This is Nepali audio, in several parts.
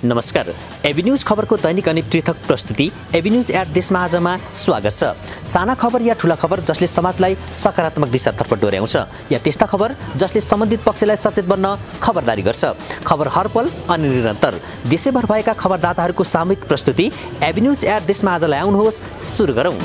नमस्कार। एबी न्यूज खबरको दैनिक अनि पृथक प्रस्तुति एबी न्यूज एट देशमा आजमा स्वागत छ। साना खबर या ठूला खबर जसले समाजलाई सकारात्मक दिशातर्फ डोर्याउँछ या त्यस्ता खबर जसले सम्बन्धित पक्षलाई सचेत बन्न खबरदारी गर्छ। खबर हरपल अनि निरन्तर देशैभर भएका खबरदाताहरूको सामूहिक प्रस्तुति एबी न्यूज एट देशमा आजलाई आउनुहोस्। सुरु गरौँ।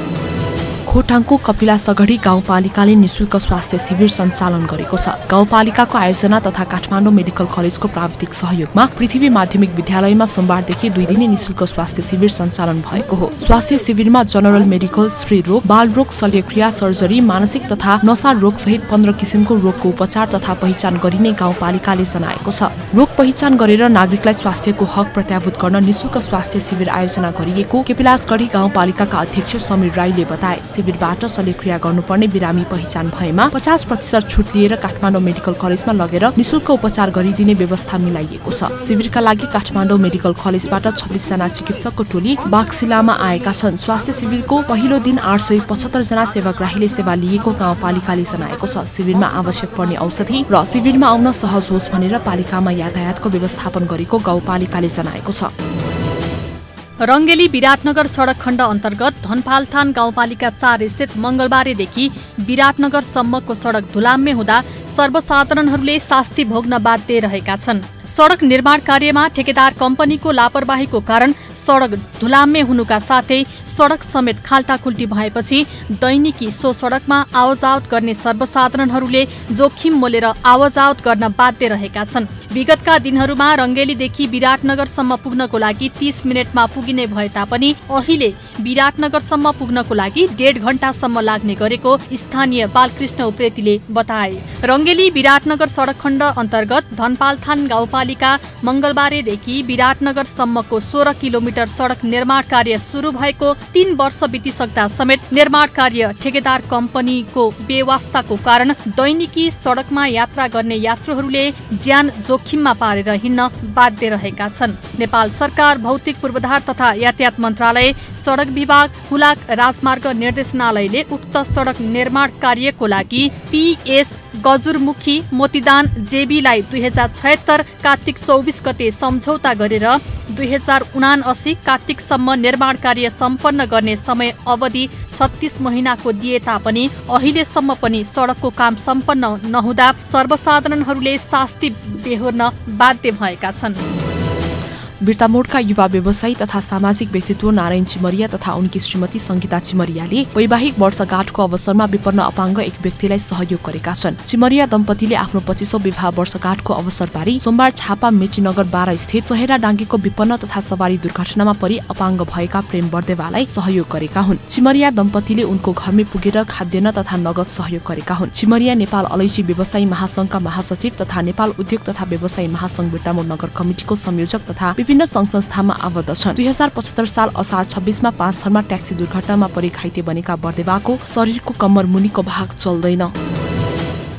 खोटाङको कपिला सगढी गाउँपालिकाले निशुल्क स्वास्थ्य शिविर सञ्चालन गरेको छ। गाउँपालिकाको आयोजना तथा काठमाडौँ मेडिकल कलेजको प्राविधिक सहयोगमा पृथ्वी माध्यमिक विद्यालयमा सोमबारदेखि 2 दिने निशुल्क स्वास्थ्य शिविर सञ्चालन भएको हो। स्वास्थ्य शिविरमा जनरल मेडिकल, स्त्री रोग, बाल रोग, शल्यक्रिया, सर्जरी, मानसिक तथा नशा रोग सहित 15 किसिमको रोगको उपचार तथा पहिचान गरिने गाउँपालिकाले जनाएको छ। रोग पहिचान गरेर नागरिकलाई स्वास्थ्यको हक प्रत्याभूत गर्न निशुल्क स्वास्थ्य शिविर आयोजना गरिएको कपिलासगढी गाउँपालिकाका अध्यक्ष समीर राईले बताए। शिविरबाट शल्यक्रिया गर्नुपर्ने बिरामी पहिचान भएमा 50% छुट लिएर काठमाडौँ मेडिकल कलेजमा लगेर निशुल्क उपचार गरिदिने व्यवस्था मिलाइएको छ। शिविरका लागि काठमाडौँ मेडिकल कलेजबाट 26 जना चिकित्सकको टोली बाक्सिलामा आएका छन्। स्वास्थ्य शिविरको पहिलो दिन 875 जना सेवाग्राहीले सेवा लिएको गाउँपालिकाले जनाएको छ। शिविरमा आवश्यक पर्ने औषधि र शिविरमा आउन सहज होस् भनेर पालिकामा यातायातको व्यवस्थापन गरेको गाउँपालिकाले जनाएको छ। रङ्गेली विराटनगर सडक खण्ड अन्तर्गत धनपालथान गाउँपालिका 4 स्थित मंगलबारेदेखि विराटनगरसम्मको सडक धुलाम्य हुँदा सर्वसाधारणहरूले शास्ति भोग्न बाध्य रहेका छन्। सडक निर्माण कार्यमा ठेकेदार कम्पनीको लापरवाहीको कारण सडक धुलाम्य हुनुका साथै सडक समेत खाल्टाखुल्टी भएपछि दैनिकी सो सडकमा आवजावत गर्ने सर्वसाधारणहरूले जोखिम मोलेर आवजावत गर्न बाध्य रहेका छन्। विगतका दिनहरूमा रङ्गेलीदेखि विराटनगरसम्म पुग्नको लागि 30 मिनटमा पुगिने भए तापनि अहिले विराटनगरसम्म पुग्नको लागि 1.5 घण्टासम्म लाग्ने गरेको स्थानीय बालकृष्ण उप्रेतीले बताए। रङ्गेली विराटनगर सडक खण्ड अन्तर्गत धनपालथान गाउँपालिका मंगलबारेदेखि विराटनगरसम्मको 16 किलोमिटर सडक निर्माण कार्य सुरु भएको 3 वर्ष बितिसक्दा समेत निर्माण कार्य ठेकेदार कम्पनीको बेवास्ताको कारण दैनिकी सडकमा यात्रा गर्ने यात्रुहरूले ज्यान जोखिममा पारेर हिँड्न बाध्य रहेका छन्। नेपाल सरकार भौतिक पूर्वाधार तथा यातायात मन्त्रालय, सडक विभाग, हुलाक राजमार्ग निर्देशनालयले उक्त सडक निर्माण कार्यको लागि PS गजुरमुखी मोतीदान जेबीलाई 2076 कार्तिक 24 गते सम्झौता गरेर 2079 कार्तिकसम्म निर्माण कार्य सम्पन्न गर्ने समय अवधि 36 महिनाको दिए तापनि अहिलेसम्म पनि सडकको काम सम्पन्न नहुँदा सर्वसाधारणहरूले शास्ति बेहोर्न बाध्य भएका छन्। बिर्तामोडका युवा व्यवसायी तथा सामाजिक व्यक्तित्व नारायण चिमरिया तथा उनकी श्रीमती संगीता चिमरियाले वैवाहिक वर्षगाँठको अवसरमा विपन्न अपाङ्ग एक व्यक्तिलाई सहयोग गरेका छन्। चिमरिया दम्पतिले आफ्नो 25औं विवाह वर्षगाँठको अवसर पारी सोमबार छापा मेचीनगर 12 स्थित सहेरा डाङ्गेको विपन्न तथा सवारी दुर्घटनामा परि अपाङ्ग भएका प्रेम बर्देवालाई सहयोग गरेका हुन्। चिमरिया दम्पतिले उनको घरमै पुगेर खाद्यान्न तथा नगद सहयोग गरेका हुन्। चिमरिया नेपाल अलैँची व्यवसायी महासंघका महासचिव तथा नेपाल उद्योग तथा व्यवसायी महासंघ बिर्तामोड नगर कमिटिको संयोजक तथा विभिन्न संघ संस्थामा आबद्ध छन्। 2075 साल असार 26 मा 5 थरमा ट्याक्सी दुर्घटनामा परि घाइते बनेका बर्देवाको शरीरको कम्मर मुनिको भाग चल्दैन।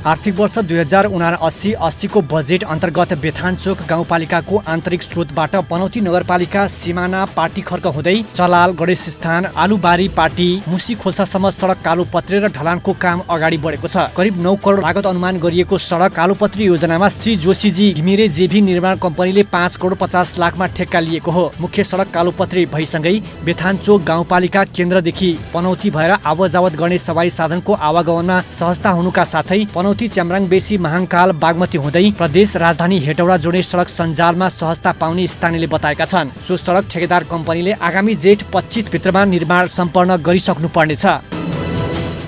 आर्थिक वर्ष 2079-80 को बजेट अन्तर्गत बेथानचोक गाउँपालिकाको आन्तरिक स्रोतबाट पनौती नगरपालिका सिमाना पाटी खर्क हुँदै चलाल, गणेशस्थान, आलुबारी पाटी, मुसी खोल्सासम्म सडक कालोपत्रे र ढलानको काम अगाडि बढेको छ। करिब 9 करोड लागत अनुमान गरिएको सडक कालोपत्री योजनामा श्री जोशीजी घिमिरे जेभी निर्माण कम्पनीले 5 करोड 50 लाखमा ठेक्का लिएको हो। मुख्य सडक कालोपत्री भइसँगै बेथानचोक गाउँपालिका केन्द्रदेखि पनौती भएर आवजावत गर्ने सवारी साधनको आवागमनमा सहजता हुनुका साथै पनौती च्याम्राङ बेसी महाङ्काल बागमती हुँदै प्रदेश राजधानी हेटौडा जोड्ने सडक सञ्जालमा सहजता पाउने स्थानीयले बताएका छन्। सो सडक ठेकेदार कम्पनीले आगामी जेठ 25 भित्रमा निर्माण सम्पन्न गरिसक्नु पर्नेछ।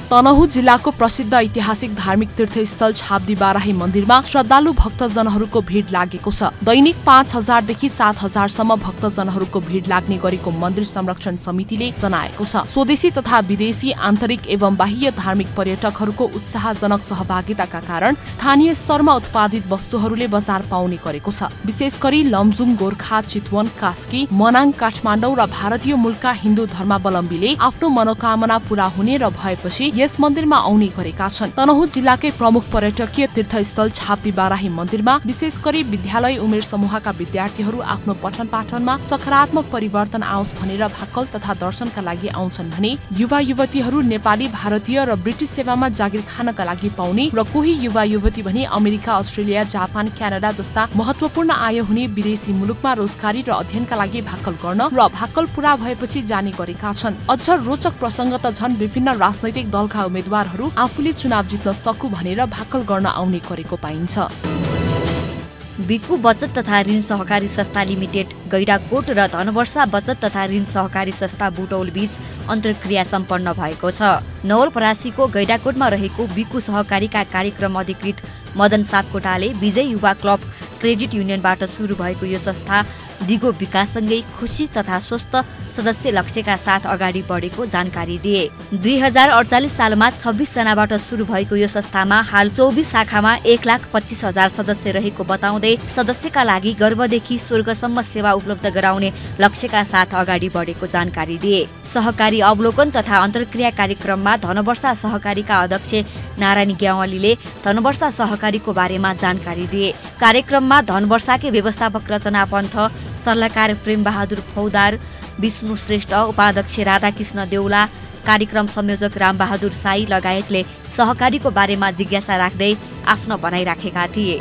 तनहुँ जिल्लाको प्रसिद्ध ऐतिहासिक धार्मिक तीर्थस्थल छाब्दी बाराही मन्दिरमा श्रद्धालु भक्तजनहरूको भीड लागेको छ। दैनिक 5000 देखि 7000 सम्म भक्तजनहरूको भीड लाग्ने गरेको मन्दिर संरक्षण समितिले जनाएको छ। स्वदेशी तथा विदेशी आन्तरिक एवं बाह्य धार्मिक पर्यटकहरूको उत्साहजनक सहभागिताका कारण स्थानीय स्तरमा उत्पादित वस्तुहरूले बजार पाउने गरेको छ। विशेष गरी लमजुङ, गोर्खा, चितवन, कास्की, मनाङ, काठमाडौँ र भारतीय मूलका हिन्दू धर्मावलम्बीले आफ्नो मनोकामना पूरा हुने र भएपछि यस मन्दिरमा आउने गरेका छन्। तनहुँ जिल्लाकै प्रमुख पर्यटकीय तीर्थस्थल छाप्ती बाराही मन्दिरमा विशेष गरी विद्यालय उमेर समूहका विद्यार्थीहरू आफ्नो पठन पाठनमा सकारात्मक परिवर्तन आओस् भनेर भाकल तथा दर्शनका लागि आउँछन् भने युवा युवतीहरू नेपाली, भारतीय र ब्रिटिस सेवामा जागिर खानका लागि पाउने र कोही युवा युवती भने अमेरिका, अस्ट्रेलिया, जापान, क्यानाडा जस्ता महत्वपूर्ण आय हुने विदेशी मुलुकमा रोजगारी र अध्ययनका लागि भाकल गर्न र भाकल पूरा भएपछि जाने गरेका छन्। अझ रोचक प्रसंग त झन् विभिन्न राजनैतिक दलका उम्मेद्वारहरू आफूले चुनाव जित्न सकु भनेर भाकल गर्न आउने गरेको पाइन्छ। बिकु बचत तथा ऋण सहकारी संस्था लिमिटेड गैडाकोट र धनवर्षा बचत तथा ऋण सहकारी संस्था बुटौल बीच अन्तर्क्रिया सम्पन्न भएको छ। नवलपरासीको गैडाकोटमा रहेको बिकु सहकारीका कार्यक्रम अधिकृत मदन सापकोटाले विजय युवा क्लब क्रेडिट युनियनबाट सुरु भएको यो संस्था दिगो विकाससँगै खुशी तथा स्वस्थ सदस्य लक्ष्यका साथ अगाडि बढेको जानकारी दिए। 2048 सालमा 26 जनाबाट सुरु भएको यो संस्थामा हाल 24 शाखामा 1,25,000 सदस्य रहेको बताउँदै सदस्यका लागि गर्भदेखि स्वर्गसम्म सेवा उपलब्ध गराउने लक्ष्यका साथ अगाडि बढेको जानकारी दिए। सहकारी अवलोकन तथा अन्तर्क्रिया कार्यक्रममा धनवर्षा सहकारीका अध्यक्ष नारायण ग्यावालीले धनवर्षा सहकारीको बारेमा जानकारी दिए। कार्यक्रममा धनवर्षाकै व्यवस्थापक रचना पन्थ, सल्लाहकार प्रेम बहादुर फौदार, विष्णु श्रेष्ठ, उपाध्यक्ष राधाकृष्ण देउला, कार्यक्रम संयोजक रामबहादुर साई लगायतले सहकारीको बारेमा जिज्ञासा राख्दै आफ्नो भनाइ राखेका थिए।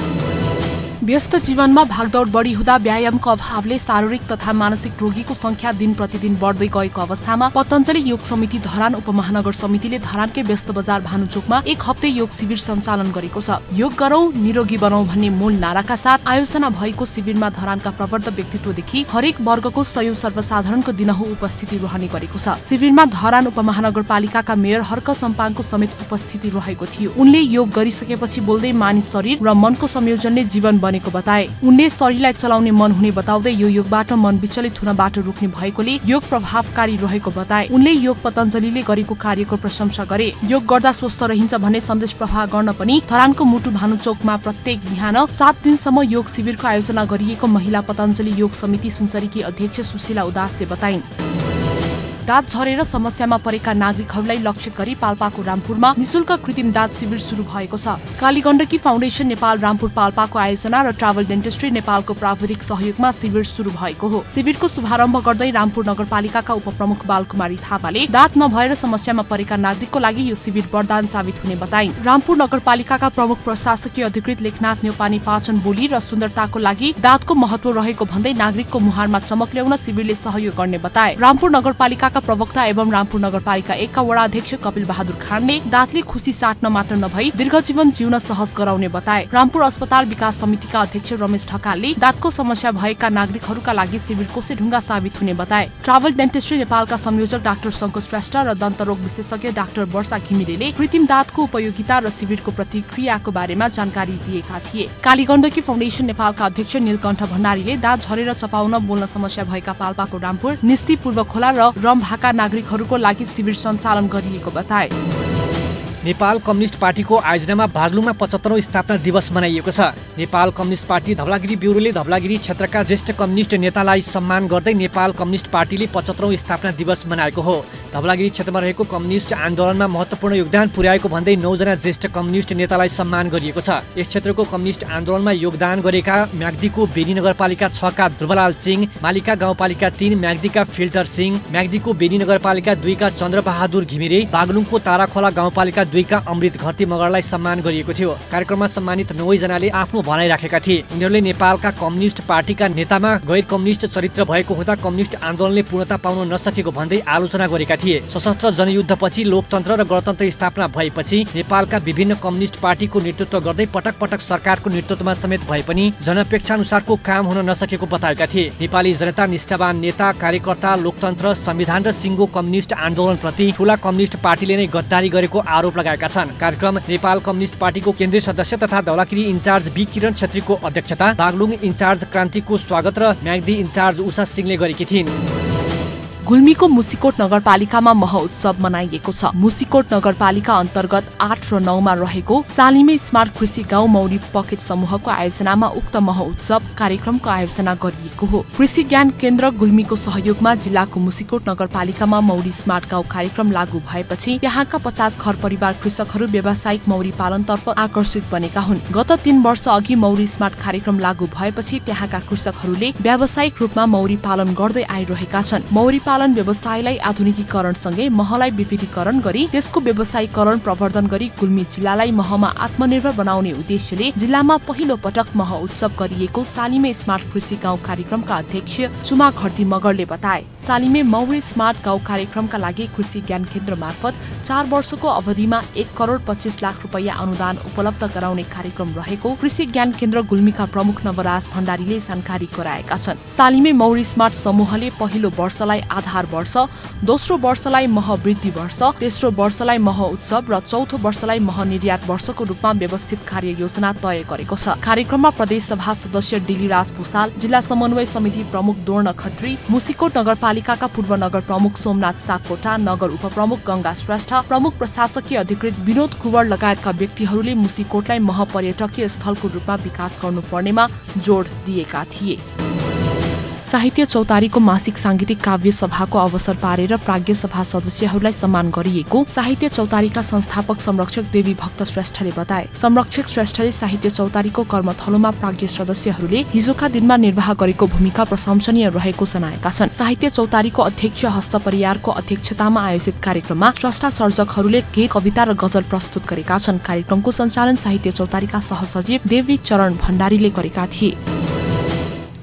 व्यस्त जीवनमा भागदौड बढी हुँदा व्यायामको अभावले शारीरिक तथा मानसिक रोगीको संख्या दिन प्रतिदिन बढ्दै गएको अवस्थामा पतञ्जलि योग समिति धरान उपमहानगर समितिले धरानकै व्यस्त बजार भानुचोकमा 1 हप्ते योग शिविर सञ्चालन गरेको छ। योग गरौं निरोगी बनाऊ भन्ने मूल नाराका साथ आयोजना भएको शिविरमा धरानका प्रवर्त व्यक्तित्वदेखि हरेक वर्गको 100 सर्वसाधारणको दिनहुँ उपस्थिति रहने गरेको छ। शिविरमा धरान उपमहानगरपालिकाका मेयर हर्क सम्पाङको समेत उपस्थिति रहेको थियो। उनले योग गरिसकेपछि बोल्दै मानिस शरीर र मनको संयोजनले जीवन बनेको बताए। उनले शरीरलाई चलाउने मन हुने बताउँदै यो योगबाट मन विचलित हुनबाट रोक्ने भएकोले योग प्रभावकारी रहेको बताए। उनले योग पतञ्जलिले गरेको कार्यको प्रशंसा गरे। योग गर्दा स्वस्थ रहन्छ भन्ने सन्देश प्रवाह गर्न पनि धरानको मुटु भानुचोकमा प्रत्येक बिहान 7 दिनसम्म योग शिविरको आयोजना गरिएको महिला पतञ्जलि योग समिति सुनसरीकी अध्यक्ष सुशीला उदासले बताइन्। दाँत झरेर समस्यामा परेका नागरिकहरूलाई लक्षित गरी पाल्पाको रामपुरमा निशुल्क कृत्रिम दाँत शिविर सुरु भएको छ। कालीगण्डकी फाउन्डेसन नेपाल रामपुर पाल्पाको आयोजना र ट्राभल डेन्टिस्ट्री नेपालको प्राविधिक सहयोगमा शिविर सुरु भएको हो। शिविरको शुभारम्भ गर्दै रामपुर नगरपालिकाका उपप्रमुख बालकुमारी थापाले दाँत नभएर समस्यामा परेका नागरिकको लागि यो शिविर वरदान साबित हुने बताइन्। रामपुर नगरपालिकाका प्रमुख प्रशासकीय अधिकृत लेखनाथ न्यौपाने पाचन बोली र सुन्दरताको लागि दाँतको महत्व रहेको भन्दै नागरिकको मुहारमा चमक ल्याउन शिविरले सहयोग गर्ने बताए। रामपुर नगरपालिका प्रवक्ता एवं रामपुर नगरपालिका 1 का वडा अध्यक्ष कपिल बहादुर खानले दाँतले खुसी साट्न मात्र नभई दीर्घजीवन जिउन सहज गराउने बताए। रामपुर अस्पताल विकास समितिका अध्यक्ष रमेश ढकालले दाँतको समस्या भएका नागरिकहरूका लागि शिविर कोसेढुङ्गा साबित हुने बताए। ट्राभल डेन्टिस्ट्री नेपालका संयोजक डाक्टर शङ्कर श्रेष्ठ र दन्तरोग विशेषज्ञ डाक्टर वर्षा घिमिरेले कृत्रिम दाँतको उपयोगिता र शिविरको प्रतिक्रियाको बारेमा जानकारी दिएका थिए। कालीगण्डकी फाउन्डेसन नेपालका अध्यक्ष नीलकण्ठ भण्डारीले दाँत झरेर चपाउन बोल्न समस्या भएका पाल्पाको रामपुर, निस्ती, पूर्व खोला र रमभाका नागरिकहरूको लागि शिविर सञ्चालन गरिएको बताए। नेपाल कम्युनिस्ट पार्टीको आयोजनामा बागलुङमा 75औं स्थापना दिवस मनाइएको छ। नेपाल कम्युनिस्ट पार्टी धवलागिरी ब्युरोले धवलागिरी क्षेत्रका ज्येष्ठ कम्युनिस्ट नेतालाई सम्मान गर्दै नेपाल कम्युनिस्ट पार्टीले 75औं स्थापना दिवस मनाएको हो। धवलागिरी क्षेत्रमा रहेको कम्युनिस्ट आन्दोलनमा महत्त्वपूर्ण योगदान पुर्याएको भन्दै 9 जना ज्येष्ठ कम्युनिस्ट नेतालाई सम्मान गरिएको छ। यस क्षेत्रको कम्युनिस्ट आन्दोलनमा योगदान गरेका म्याग्दीको बेनी नगरपालिका 6 का ध्रुवलाल सिंह, मालिका गाउँपालिका 3 म्याग्दीका फिल्टर सिंह, म्याग्दीको बेनी नगरपालिका 2 का चन्द्रबहादुर घिमिरे, बागलुङको ताराखोला गाउँपालिका 2 का अमृत घरती मगरलाई सम्मान गरिएको थियो। कार्यक्रममा सम्मानित 9 जनाले आफ्नो भनाइ राखेका थिए। उनीहरूले नेपालका कम्युनिस्ट पार्टीका नेतामा गैर कम्युनिस्ट चरित्र भएको हुँदा कम्युनिस्ट आन्दोलनले पूर्णता पाउन नसकेको भन्दै आलोचना गरेका थिए। सशस्त्र जनयुद्धपछि लोकतन्त्र र गणतन्त्र स्थापना भएपछि नेपालका विभिन्न कम्युनिस्ट पार्टीको नेतृत्व गर्दै पटक पटक सरकारको नेतृत्वमा समेत भए पनि जनअपेक्षानुसारको काम हुन नसकेको बताएका थिए। नेपाली जनता निष्ठावान नेता, कार्यकर्ता, लोकतन्त्र, संविधान र सिङ्गो कम्युनिस्ट आन्दोलनप्रति ठूला कम्युनिस्ट पार्टीले नै गद्दारी गरेको आरोप लगाएका छन्। कार्यक्रम नेपाल कम्युनिस्ट पार्टीको केन्द्रीय सदस्य तथा धवलागिरी इन्चार्ज बी किरण छेत्रीको अध्यक्षता, बागलुङ इन्चार्ज क्रान्तिको स्वागत र म्याग्दी इन्चार्ज उषा सिंहले गरेकी थिइन्। गुल्मीको मुसिकोट नगरपालिकामा महोत्सव मनाइएको छ। मुसिकोट नगरपालिका अन्तर्गत 8 र 9 मा रहेको सालिमे स्मार्ट कृषि गाउँ मौरी पकेट समूहको आयोजनामा उक्त महोत्सव कार्यक्रमको आयोजना गरिएको हो। कृषि ज्ञान केन्द्र गुल्मीको सहयोगमा जिल्लाको मुसिकोट नगरपालिकामा मौरी स्मार्ट गाउँ कार्यक्रम लागू भएपछि त्यहाँका 50 घर परिवार कृषकहरू व्यावसायिक मौरी पालनतर्फ आकर्षित बनेका हुन्। गत 3 वर्ष अघि मौरी स्मार्ट कार्यक्रम लागू भएपछि त्यहाँका कृषकहरूले व्यावसायिक रूपमा मौरी पालन गर्दै आइरहेका छन्। मौरी पालन व्यवसायलाई आधुनिकीकरणसँगै महलाई विविधीकरण गरी त्यसको व्यवसायीकरण प्रवर्धन गरी गुल्मी जिल्लालाई महमा आत्मनिर्भर बनाउने उद्देश्यले जिल्लामा पहिलो पटक मह उत्सव गरिएको सालिमे स्मार्ट कृषि गाउँ कार्यक्रमका अध्यक्ष चुमा खर्ती मगरले बताए। सालिमे मौरी स्मार्ट गाउँ कार्यक्रमका लागि कृषि ज्ञान केन्द्र मार्फत 4 वर्षको अवधिमा 1 करोड 25 लाख रुपैयाँ अनुदान उपलब्ध गराउने कार्यक्रम रहेको कृषि ज्ञान केन्द्र गुल्मीका प्रमुख नवराज भण्डारीले जानकारी गराएका छन्। सालिमे मौरी स्मार्ट समूहले पहिलो वर्षलाई आधार वर्ष, दोस्रो वर्षलाई मह वृद्धि वर्ष, तेस्रो वर्षलाई मह उत्सव र चौथो वर्षलाई मह निर्यात वर्षको रूपमा व्यवस्थित कार्य योजना तय गरेको छ। कार्यक्रममा प्रदेश सभा सदस्य डिलीराज भूषाल, जिल्ला समन्वय समिति प्रमुख दोर्ण खत्री, मुसिकोट नगरपालिकाका पूर्व नगर प्रमुख सोमनाथ सापकोटा, नगर उपप्रमुख गंगा श्रेष्ठ, प्रमुख प्रशासकीय अधिकृत विनोद कुवर लगायतका व्यक्तिहरूले मुसिकोटलाई मह पर्यटकीय स्थलको रूपमा विकास गर्नुपर्नेमा जोड दिएका थिए। साहित्य चौतारीको मासिक सांगीतिक काव्य सभाको अवसर पारेर प्राज्ञ सभा सदस्यहरूलाई सम्मान गरिएको साहित्य चौतारीका संस्थापक संरक्षक देवी भक्त श्रेष्ठले बताए। संरक्षक श्रेष्ठले साहित्य चौतारीको कर्मथलोमा प्राज्ञ सदस्यहरूले हिजोका दिनमा निर्वाह गरेको भूमिका प्रशंसनीय रहेको जनाएका छन्। साहित्य चौतारीको अध्यक्ष हस्त परियारको अध्यक्षतामा आयोजित कार्यक्रममा स्रष्टा सर्जकहरूले गीत, कविता र गजल प्रस्तुत गरेका छन्। कार्यक्रमको सञ्चालन साहित्य चौतारीका सहसचिव देवी चरण भण्डारीले गरेका थिए।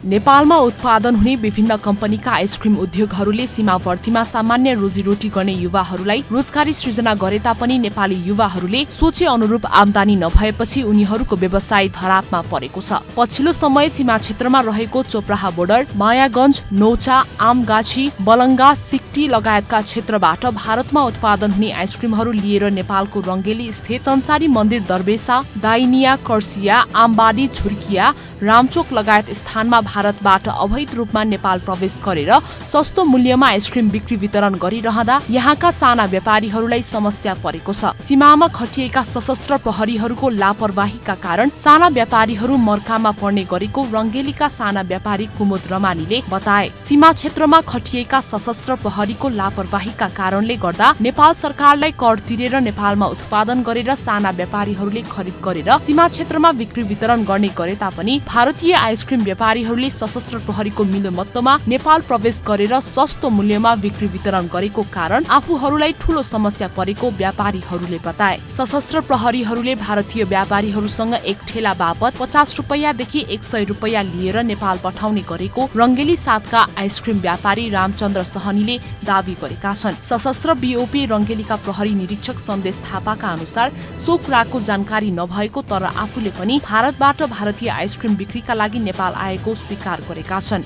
नेपालमा उत्पादन हुने विभिन्न कम्पनीका आइसक्रिम उद्योगहरूले सीमावर्तीमा सामान्य रोजीरोटी गर्ने युवाहरूलाई रोजगारी सृजना गरे तापनि नेपाली युवाहरूले सोचे अनुरूप आमदानी नभएपछि उनीहरूको व्यवसाय धरापमा परेको छ। पछिल्लो समय सीमा क्षेत्रमा रहेको चोपराहा बोर्डर, मायागञ्ज, नौचा, आमगाछी, बलङ्गा, सिक्टी लगायतका क्षेत्रबाट भारतमा उत्पादन हुने आइसक्रिमहरू लिएर नेपालको रङ्गेली स्थित संसारी मन्दिर दरबेसा, दाइनिया, कर्सिया, आमबाडी, झुर्किया, रामचोक लगायत स्थानमा भारतबाट अवैध रूपमा नेपाल प्रवेश गरेर सस्तो मूल्यमा आइसक्रिम बिक्री वितरण गरिरहँदा यहाँका साना व्यापारीहरूलाई समस्या परेको छ। सीमामा खटिएका सशस्त्र प्रहरीहरूको लापरवाहीका कारण साना व्यापारीहरू मर्कामा पर्ने गरेको रङ्गेलीका साना व्यापारी कुमुद रमानीले बताए। सीमा क्षेत्रमा खटिएका सशस्त्र प्रहरीको लापरवाहीका कारणले गर्दा नेपाल सरकारलाई कर तिरेर नेपालमा उत्पादन गरेर साना व्यापारीहरूले खरिद गरेर सीमा क्षेत्रमा बिक्री वितरण गर्ने गरे तापनि भारतीय आइसक्रिम व्यापारीहरूले सशस्त्र प्रहरीको मिलोमत्तोमा नेपाल प्रवेश गरेर सस्तो मूल्यमा बिक्री वितरण गरेको कारण आफूहरूलाई ठूलो समस्या परेको व्यापारीहरूले बताए। सशस्त्र प्रहरीहरूले भारतीय व्यापारीहरूसँग एक ठेला बापत 50 रुपैयाँदेखि 100 रुपैयाँ लिएर नेपाल पठाउने गरेको रङ्गेली 7 का आइसक्रिम व्यापारी रामचन्द्र सहनीले दावी गरेका छन्। सशस्त्र बीओपी रङ्गेलीका प्रहरी निरीक्षक सन्देश थापाका अनुसार सो कुराको जानकारी नभएको तर आफूले पनि भारतबाट भारतीय आइसक्रिम बिक्रीका लागि नेपाल आएको स्वीकार गरेका छन्।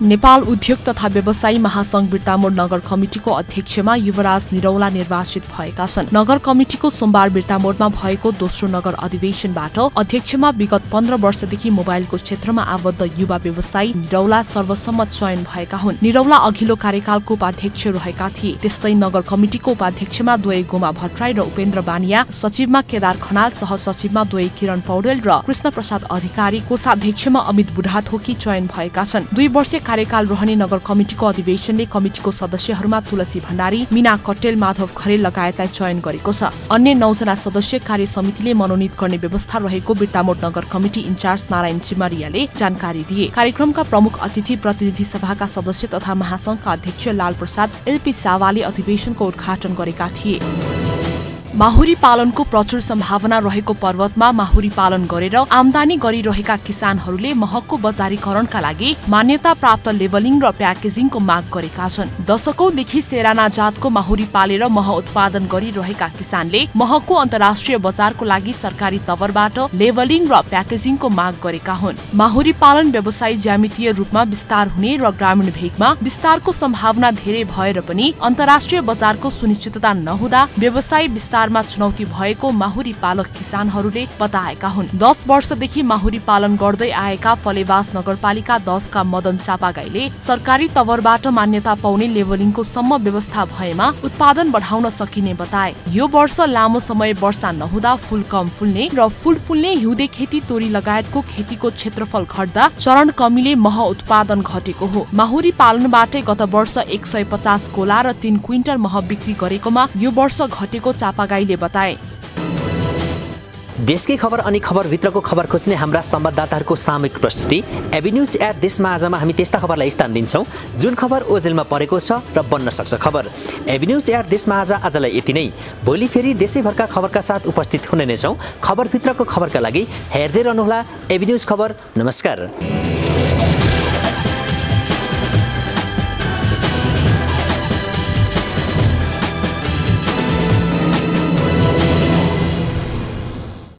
नेपाल उद्योग तथा व्यवसायी महासंघ बिर्तामोड नगर कमिटिको अध्यक्षमा युवराज निरौला निर्वाचित भएका छन्। नगर कमिटिको सोमबार बिर्तामोडमा भएको दोस्रो नगर अधिवेशनबाट अध्यक्षमा विगत 15 वर्षदेखि मोबाइलको क्षेत्रमा आबद्ध युवा व्यवसायी निरौला सर्वसम्मत चयन भएका हुन्। निरौला अघिल्लो कार्यकालको उपाध्यक्ष रहेका थिए। त्यस्तै नगर कमिटिको उपाध्यक्षमा द्वै गोमा भट्टराई र उपेन्द्र बानिया, सचिवमा केदार खनाल, सहसचिवमा द्वै किरण पौडेल र कृष्ण प्रसाद अधिकारी, कोषाध्यक्षमा अमित बुढाथोकी चयन भएका छन्। 2 वर्ष कार्यकाल रहने नगर कमिटिको अधिवेशनले कमिटिको सदस्यहरूमा तुलसी भण्डारी, मीना कटेल, माधव खरेल लगायतलाई चयन गरेको छ। अन्य 9 जना सदस्य कार्य समितिले मनोनित गर्ने व्यवस्था रहेको बिर्तामोड नगर कमिटी इन्चार्ज नारायण चिमरियाले जानकारी दिए। कार्यक्रमका प्रमुख अतिथि प्रतिनिधि सभाका सदस्य तथा महासंघका अध्यक्ष लाल प्रसाद एलपी सावाले अधिवेशनको उद्घाटन गरेका थिए। माहुरी पालनको प्रचुर सम्भावना रहेको पर्वतमा माहुरी पालन गरेर आमदानी गरिरहेका किसानहरूले महको बजारीकरणका लागि मान्यता प्राप्त लेबलिङ र प्याकेजिङको माग गरेका छन्। दशकौंदेखि सेराना जातको माहुरी पालेर मह उत्पादन गरिरहेका किसानले महको अन्तर्राष्ट्रिय बजारको लागि सरकारी तवरबाट लेबलिङ र प्याकेजिङको माग गरेका हुन्। माहुरी पालन व्यवसाय ज्यामितीय रूपमा विस्तार हुने र ग्रामीण भेगमा विस्तारको सम्भावना धेरै भएर पनि अन्तर्राष्ट्रिय बजारको सुनिश्चितता नहुँदा व्यवसाय विस्तार कारोबारमा चुनौती भएको माहुरी पालक किसानहरूले बताएका हुन्। 10 वर्षदेखि माहुरी पालन गर्दै आएका फलेवास नगरपालिका 10 का मदन चापागाईले सरकारी तवरबाट मान्यता पाउने लेभलिङको सम्म व्यवस्था भएमा उत्पादन बढाउन सकिने बताए। यो वर्ष लामो समय वर्षा नहुँदा फूल कम फुल्ने र फूल फुल्ने हिउँदे खेती तोरी लगायतको खेतीको क्षेत्रफल घट्दा चरण कमीले मह उत्पादन घटेको हो। माहुरी पालनबाटै गत वर्ष 150 कोला र 3 क्विन्टल मह बिक्री गरेकोमा यो वर्ष घटेको चापागाईले बताए। देशकै खबर अनि खबरभित्रको खबर खोज्ने हाम्रा संवाददाताहरूको सामूहिक प्रस्तुति एभिन्यूज एट देशमा आजमा हामी त्यस्ता खबरलाई स्थान दिन्छौँ जुन खबर ओजेलमा परेको छ र बन्न सक्छ खबर। एभिन्यूज एट देशमा आजलाई यति नै। भोलि फेरि देशैभरका खबरका साथ उपस्थित हुने नै छौँ। खबरभित्रको खबरका लागि हेर्दै रहनुहोला एभिन्यूज खबर। नमस्कार।